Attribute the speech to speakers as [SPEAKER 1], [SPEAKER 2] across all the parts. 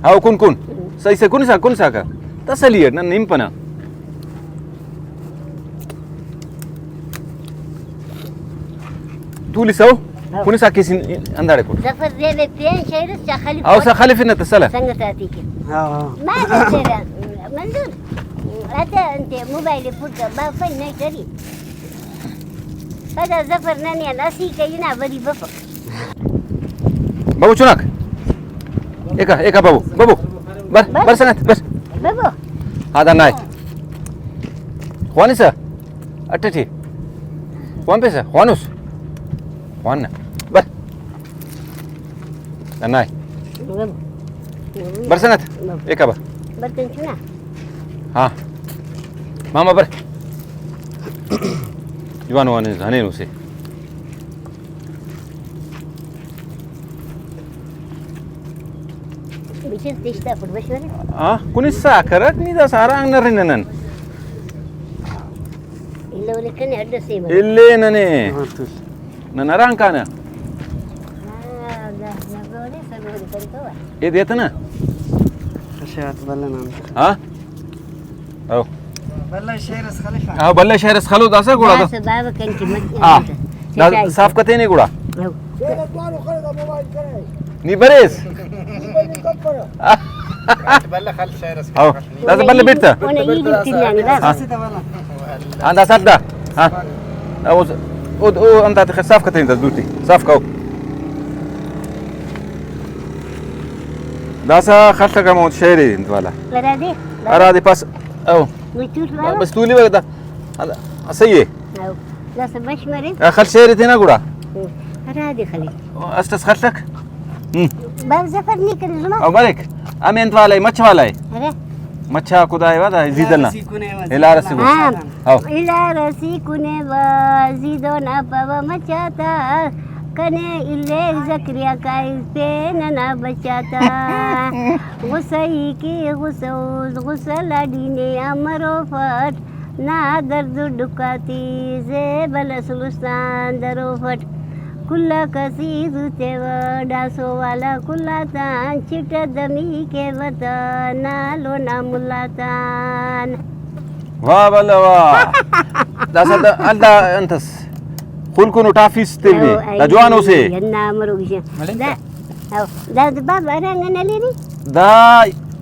[SPEAKER 1] Au kun. Sai kun saka. Tasalier nan nimpana. تولي سو كوني ساكيسين عندكم
[SPEAKER 2] زفر زي بين شيء خلي
[SPEAKER 1] او خلي فينا تسلا
[SPEAKER 2] سنتاتيك ما تقدر منظور هذا انت موبايلي فوق ما فين نشتري هذا زفر ناني ناسي كينا بدي بفق
[SPEAKER 1] بابو شنك ايكا بابو بر سنت بس
[SPEAKER 2] بابو
[SPEAKER 1] هذا ناي خوانيسا اتتي خوان بيسا خوانوس وانا بر ناي برسنت ايه كبا
[SPEAKER 2] برتن شنو
[SPEAKER 1] ها ماما بر جوان وان هنين وسي
[SPEAKER 2] بيشت تشتا فوت بشوري
[SPEAKER 1] كوني ساكرت نيدا سارا نرننن
[SPEAKER 2] إلا ولكن عدو سيما
[SPEAKER 1] اللي نني ننران كان ايه ديتنا
[SPEAKER 3] خشيات بلنا
[SPEAKER 1] ها او
[SPEAKER 3] بلا شهرس خليفه
[SPEAKER 1] بلا شهرس خلو داسا غوڑا
[SPEAKER 2] دا سبب كان كي
[SPEAKER 1] دا صاف كته ني غوڑا
[SPEAKER 2] او
[SPEAKER 1] ني بريس
[SPEAKER 3] بلا خل شهرس
[SPEAKER 1] او دا بلا بيتا
[SPEAKER 2] وانا يجي تناني بس
[SPEAKER 1] عندها سدا ها او انت صاف كته انت دوتي صاف كاو داسا خلطه كموت شيري انت ولا ارادي باس او بس تولي وقت هذا سيء
[SPEAKER 2] او لا سبش مريض
[SPEAKER 1] خل شيري تينا غوڑا
[SPEAKER 2] ارادي خلي
[SPEAKER 1] استس خلتك
[SPEAKER 2] باب زفرني كل زمان
[SPEAKER 1] او بالك امي انت والاي مچ والاي
[SPEAKER 2] اره
[SPEAKER 1] مچا خداي وادا زيدلنا الى رسي
[SPEAKER 2] او الى رسي كونه وزيدنا بابا مچاتا कने इल्ले ज़करिया का पेन ना बचाता गुस्सई की गुस्सलाडी ने अमरो फट ना दर्द दुकाती ज़ेबल सुलस्तान दरो फट कुल्ला कसी जुते डासो वाला कुल्ला तान चिट दमी के वतन नालो ना मुल्लातान
[SPEAKER 1] वाह बल्ला वाह दासा अल्दा अंतस كل كونو تافيس تبي دا جوانو سي
[SPEAKER 2] ينا مروجي دا بابا رانغنا ليني
[SPEAKER 1] دا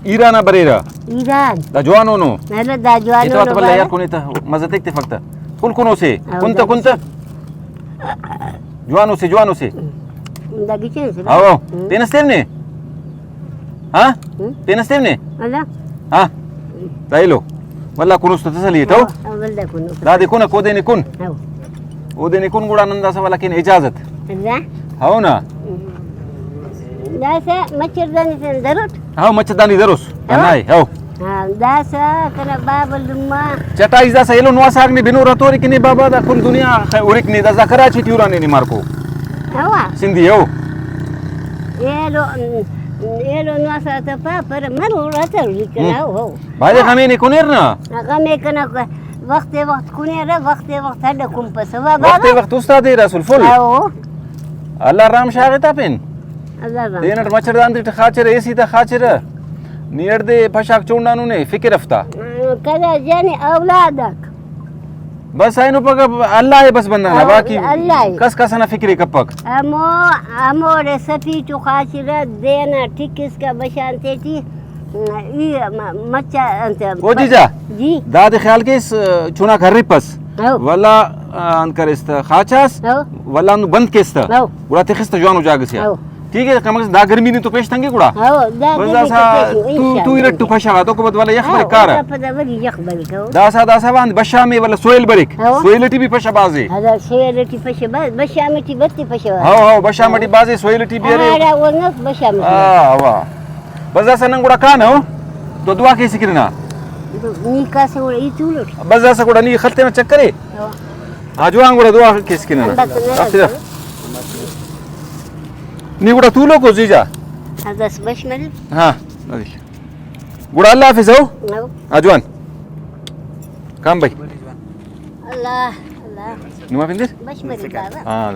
[SPEAKER 1] ايران بريرا
[SPEAKER 2] ايران
[SPEAKER 1] دا جوانو نو
[SPEAKER 2] لا دا جوانو
[SPEAKER 1] انت وتبلا يا كونيتا مزتك تفكت كل كونو سي كنت جوانو سي
[SPEAKER 2] دا جيتش
[SPEAKER 1] او تنستني ها تنستني
[SPEAKER 2] لا
[SPEAKER 1] ها تايلو والله كونو تسلي تو
[SPEAKER 2] والله كونو
[SPEAKER 1] لا دي كون كودين يكون ودين يكون غوڑا ننداسا ولكن اجازت
[SPEAKER 2] لا
[SPEAKER 1] هاونا
[SPEAKER 2] داسا مچرداني سندروت
[SPEAKER 1] هاو مچداني دروس ناي هاو
[SPEAKER 2] داسا كنا باب لما
[SPEAKER 1] چتا اذا سيلو نوا ساغني بنو رتوري كني بابا دا كل دنيا اوريكني دا زكرا چي تيوراني ني ماركو
[SPEAKER 2] هوا
[SPEAKER 1] سندي هو
[SPEAKER 2] يلو نوا ساتا پر مرو رتوري كنا هو
[SPEAKER 1] باجي خميني كونيرنا
[SPEAKER 2] غمي كنا وقت كوني را وقت هذا كم بس
[SPEAKER 1] وقت استاد رسول فل
[SPEAKER 2] او
[SPEAKER 1] الله رام شاغتا بين
[SPEAKER 2] الله رام
[SPEAKER 1] دينر مچردان دي خاچر ايسي دا خاچر نير دي پشاك چوندانو نه فكر افتا
[SPEAKER 2] كذا جاني اولادك
[SPEAKER 1] بس اينو پگ الله بس بندنا باقي
[SPEAKER 2] الله
[SPEAKER 1] کس انا فكري كپك
[SPEAKER 2] امو رسپي تو خاچر دينا ټیکس کا بشانتي تي مچا انت
[SPEAKER 1] وجيجا
[SPEAKER 2] جي
[SPEAKER 1] داد خيال के चुना घर रिपस वला अनकर است खाचास वला नु बंद केस्त गुड़ा तेखस्त जवान जागस या ठीक है कमक दा गर्मी नि तो पेश तंगे गुड़ा तू इरट तू फशा तो को बद वला यख बरिक कार दासा बांध बशा में वला सोयल बरिक सोयलटी भी फशा बाजे
[SPEAKER 2] هذا सोयलटी फशा बाज बशा में टी बत्ती फशा
[SPEAKER 1] हां बशा में टी बाजे सोयलटी भी अरे
[SPEAKER 2] अरे वो न बशा में
[SPEAKER 1] वाह बस ऐसा नंगुड़ा कान हो तो दुआ कैसे करना
[SPEAKER 2] नी का से वो इतुलो
[SPEAKER 1] बस ऐसा गुड़ा नी खलते में चेक करे आज वहां गुड़ा दुआ कैसे करना नी गुड़ा तू लो को जीजा
[SPEAKER 2] هذا بشمل
[SPEAKER 1] हां गुड़ा अल्लाह हाफिज हो अजवान काम भाई
[SPEAKER 2] الله
[SPEAKER 1] نما فيندر
[SPEAKER 2] بشمل بابا
[SPEAKER 1] اه